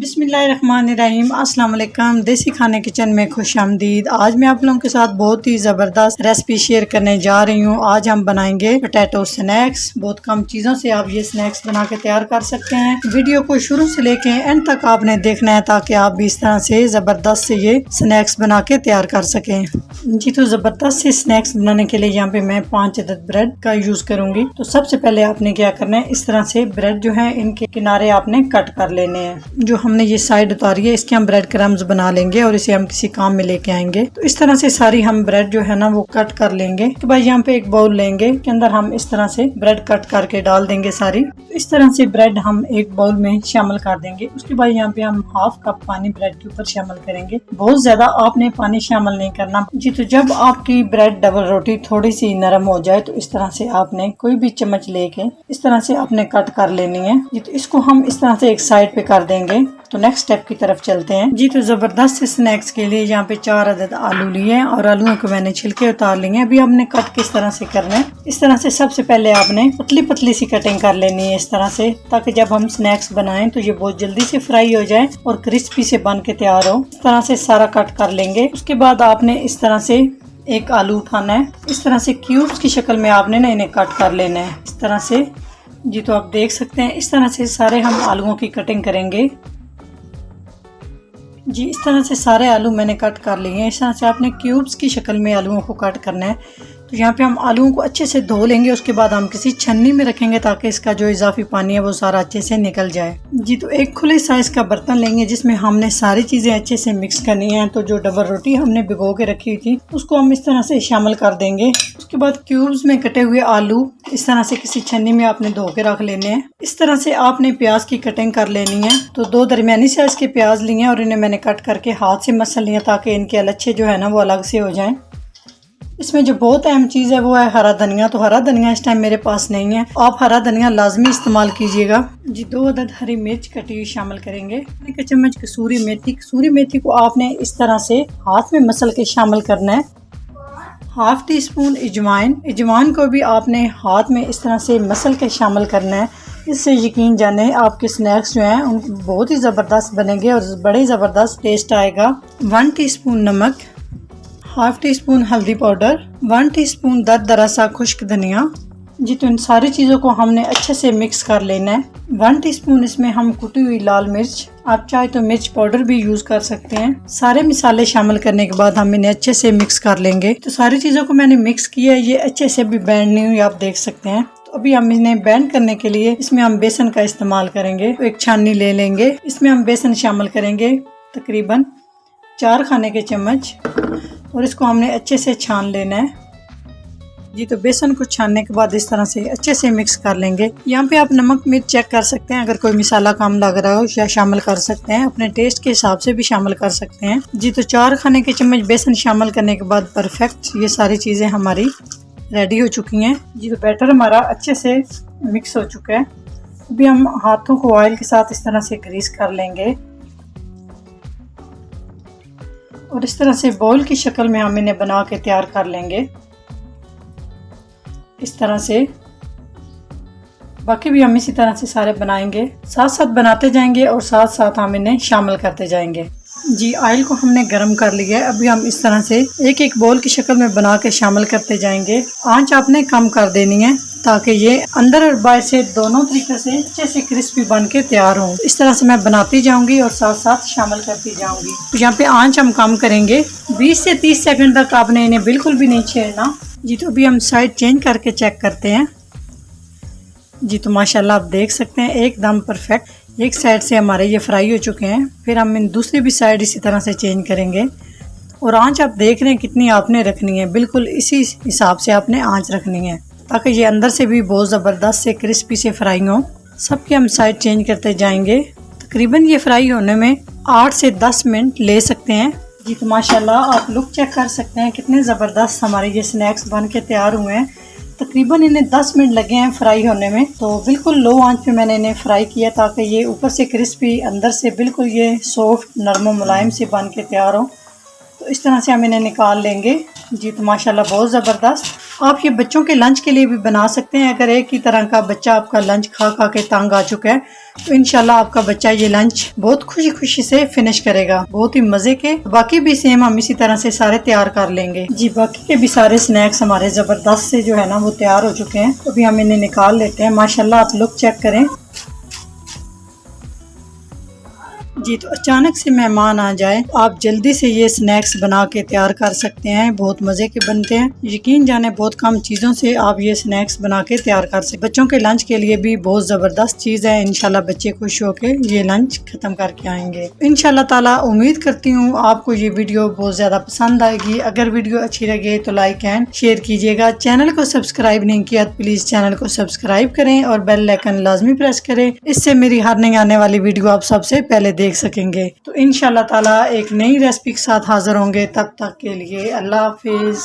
बिस्मिल्लाहिर्रहमानिर्रहीम, अस्सलाम वालेकुम। देसी खाने किचन में खुश आमदीद। आज मैं आप लोगों के साथ बहुत ही ज़बरदस्त रेसिपी शेयर करने जा रही हूँ। आज हम बनाएंगे पोटैटो स्नैक्स। बहुत कम चीज़ों से आप ये स्नैक्स बना के तैयार कर सकते हैं। वीडियो को शुरू से लेके एंड तक आपने देखना है ताकि आप भी इस तरह से ज़बरदस्त से ये स्नैक्स बना के तैयार कर सकें। जी तो ज़बरदस्त से स्नैक्स बनाने के लिए यहाँ पे मैं 5 अदद ब्रेड का यूज करूंगी। तो सबसे पहले आपने क्या करना है, इस तरह से ब्रेड जो है इनके किनारे आपने कट कर लेने हैं। जो हमने ये साइड उतारी है इसके हम ब्रेड क्रम्स बना लेंगे और इसे हम किसी काम में लेके आएंगे। तो इस तरह से सारी हम ब्रेड जो है ना वो कट कर लेंगे। तो भाई यहाँ पे एक बाउल लेंगे के अंदर हम इस तरह से ब्रेड कट करके डाल देंगे सारी। इस तरह से ब्रेड हम एक बाउल में शामिल कर देंगे। उसके बाद यहाँ पे हम हाफ कप पानी ब्रेड के ऊपर शामिल करेंगे। बहुत ज्यादा आपने पानी शामिल नहीं करना जी। तो जब आपकी ब्रेड डबल रोटी थोड़ी सी नरम हो जाए तो इस तरह से आपने कोई भी चम्मच लेके इस तरह से आपने कट कर लेनी है जी। तो इसको हम इस तरह से एक साइड पे कर देंगे। तो नेक्स्ट स्टेप की तरफ चलते हैं जी। तो जबरदस्त स्नैक्स के लिए यहाँ पे 4 अदद आलू लिए हैं और आलूओं को मैंने छिलके उतार लिए हैं। अभी हमने कट किस तरह से करना है, इस तरह से सबसे पहले आपने पतली पतली सी कटिंग कर लेनी है इस तरह से, ताकि जब हम स्नैक्स बनाएं तो ये बहुत जल्दी से फ्राई हो जाए और क्रिस्पी से बन के तैयार हो। इस तरह से सारा कट कर लेंगे। उसके बाद आपने इस तरह से एक आलू उठाना है, इस तरह से क्यूब्स की शक्ल में आपने ना इन्हें कट कर लेना है इस तरह से जी। तो आप देख सकते हैं इस तरह से सारे हम आलूओं की कटिंग करेंगे जी। इस तरह से सारे आलू मैंने कट कर लिए हैं। इस तरह से आपने क्यूब्स की शक्ल में आलूओं को कट करना है। तो यहाँ पे हम आलूओं को अच्छे से धो लेंगे। उसके बाद हम किसी छन्नी में रखेंगे ताकि इसका जो इजाफी पानी है वो सारा अच्छे से निकल जाए जी। तो एक खुले साइज का बर्तन लेंगे जिसमें हमने सारी चीजें अच्छे से मिक्स करनी है। तो जो डबल रोटी हमने भिगो के रखी हुई थी उसको हम इस तरह से शामिल कर देंगे। उसके बाद क्यूब्स में कटे हुए आलू इस तरह से किसी छन्नी में आपने धो के रख लेने हैं। इस तरह से आपने प्याज की कटिंग कर लेनी है। तो 2 दरमियानी साइज के प्याज लिए हैं और इन्हें मैंने कट करके हाथ से मसल लिया ताकि इनके लच्छे जो है ना वो अलग से हो जाएं। इसमें जो बहुत अहम चीज़ है वो है हरा धनिया। तो हरा धनिया इस टाइम मेरे पास नहीं है, आप हरा धनिया लाजमी इस्तेमाल कीजिएगा जी। 2 अदद हरी मिर्च कटी हुई शामिल करेंगे। 1 चम्मच कसूरी मेथी को आपने इस तरह से हाथ में मसल के शामिल करना है। हाफ टी स्पून इजवाइन को भी आपने हाथ में इस तरह से मसल के शामिल करना है। इससे यकीन जाने आपके स्नैक्स जो हैं उनको बहुत ही ज़बरदस्त बनेंगे और बड़े ज़बरदस्त टेस्ट आएगा। 1 टीस्पून नमक, हाफ टी स्पून हल्दी पाउडर, 1 टीस्पून दरदरा सा खुश्क धनिया जी। तो इन सारी चीज़ों को हमने अच्छे से मिक्स कर लेना है। 1 टीस्पून इसमें हम कुटी हुई लाल मिर्च, आप चाहे तो मिर्च पाउडर भी यूज कर सकते हैं। सारे मसाले शामिल करने के बाद हम इन्हें अच्छे से मिक्स कर लेंगे। तो सारी चीज़ों को मैंने मिक्स किया है, ये अच्छे से भी बैंड नहीं हुई, आप देख सकते हैं। तो अभी हम इन्हें बैंड करने के लिए इसमें हम बेसन का इस्तेमाल करेंगे। तो एक छाननी ले लेंगे, इसमें हम बेसन शामिल करेंगे तकरीबन 4 खाने के चम्मच और इसको हमने अच्छे से छान लेना है जी। तो बेसन को छानने के बाद इस तरह से अच्छे से मिक्स कर लेंगे। यहाँ पे आप नमक मिर्च चेक कर सकते हैं, अगर कोई मसाला कम लग रहा हो या शामिल कर सकते हैं, अपने टेस्ट के हिसाब से भी शामिल कर सकते हैं जी। तो 4 खाने के चम्मच बेसन शामिल करने के बाद परफेक्ट ये सारी चीज़ें हमारी रेडी हो चुकी हैं जी। तो बैटर हमारा अच्छे से मिक्स हो चुका है। अभी हम हाथों को ऑयल के साथ इस तरह से ग्रीस कर लेंगे और इस तरह से बॉल की शक्ल में हम इन्हें बना के तैयार कर लेंगे इस तरह से। बाकी भी हम इसी तरह से सारे बनाएंगे, साथ साथ बनाते जाएंगे और साथ साथ हम इन्हें शामिल करते जाएंगे जी। ऑयल को हमने गर्म कर लिया है। अभी हम इस तरह से एक एक बॉल की शक्ल में बना के शामिल करते जाएंगे। आंच आपने कम कर देनी है ताकि ये अंदर और बाहर से दोनों तरीके से अच्छे से क्रिस्पी बन के तैयार हो। इस तरह से मैं बनाती जाऊंगी और साथ साथ शामिल करती जाऊंगी। तो यहाँ पे आंच हम कम करेंगे। 20 से 30 सेकंड तक आपने इन्हें बिल्कुल भी नहीं छेड़ना जी। तो अभी हम साइड चेंज करके चेक करते हैं जी। तो माशाल्लाह आप देख सकते हैं एकदम परफेक्ट। एक साइड से हमारे ये फ्राई हो चुके हैं। फिर हम इन दूसरी भी साइड इसी तरह से चेंज करेंगे और आंच आप देख रहे हैं कितनी आपने रखनी है, बिल्कुल इसी हिसाब से आपने आंच रखनी है ताकि ये अंदर से भी बहुत ज़बरदस्त से क्रिस्पी से फ्राई हो। सबके हम साइड चेंज करते जाएंगे। तकरीबन ये फ्राई होने में 8 से 10 मिनट ले सकते हैं जी। तो माशाल्लाह आप लुक चेक कर सकते हैं कितने ज़बरदस्त हमारे ये स्नैक्स बन के तैयार हुए हैं। तकरीबन इन्हें 10 मिनट लगे हैं फ्राई होने में। तो बिल्कुल लो आंच पे मैंने इन्हें फ्राई किया ताकि ये ऊपर से क्रिस्पी अंदर से बिल्कुल ये सॉफ्ट नरम मुलायम से बन के तैयार हो। तो इस तरह से हम इन्हें निकाल लेंगे जी। तो माशाल्लाह बहुत ज़बरदस्त आप ये बच्चों के लंच के लिए भी बना सकते हैं। अगर एक ही तरह का बच्चा आपका लंच खा खा के तंग आ चुका है तो इंशाल्लाह आपका बच्चा ये लंच बहुत खुशी खुशी से फिनिश करेगा, बहुत ही मजे के। बाकी भी सेम हम इसी तरह से सारे तैयार कर लेंगे। जी बाकी के भी सारे स्नैक्स हमारे जबरदस्त से जो है ना वो तैयार हो चुके हैं। तो अभी हम इन्हें निकाल लेते हैं। माशाल्लाह आप लुक चेक करें। जी तो अचानक से मेहमान आ जाए आप जल्दी से ये स्नैक्स बना के तैयार कर सकते हैं, बहुत मजे के बनते हैं। यकीन जाने बहुत कम चीज़ों से आप ये स्नैक्स बना के तैयार कर सकते हैं। बच्चों के लंच के लिए भी बहुत ज़बरदस्त चीज़ है। इंशाल्लाह बच्चे खुश होके ये लंच खत्म करके आएंगे। इंशाल्लाह ताला उम्मीद करती हूँ आपको ये वीडियो बहुत ज़्यादा पसंद आएगी। अगर वीडियो अच्छी लगे तो लाइक एंड शेयर कीजिएगा। चैनल को सब्सक्राइब नहीं किया तो प्लीज़ चैनल को सब्सक्राइब करें और बेल आइकन लाजमी प्रेस करें। इससे मेरी हर नई आने वाली वीडियो आप सबसे पहले देख सकेंगे। तो इंशाल्लाह ताला एक नई रेसिपी के साथ हाजिर होंगे। तब तक के लिए अल्लाह हाफिज।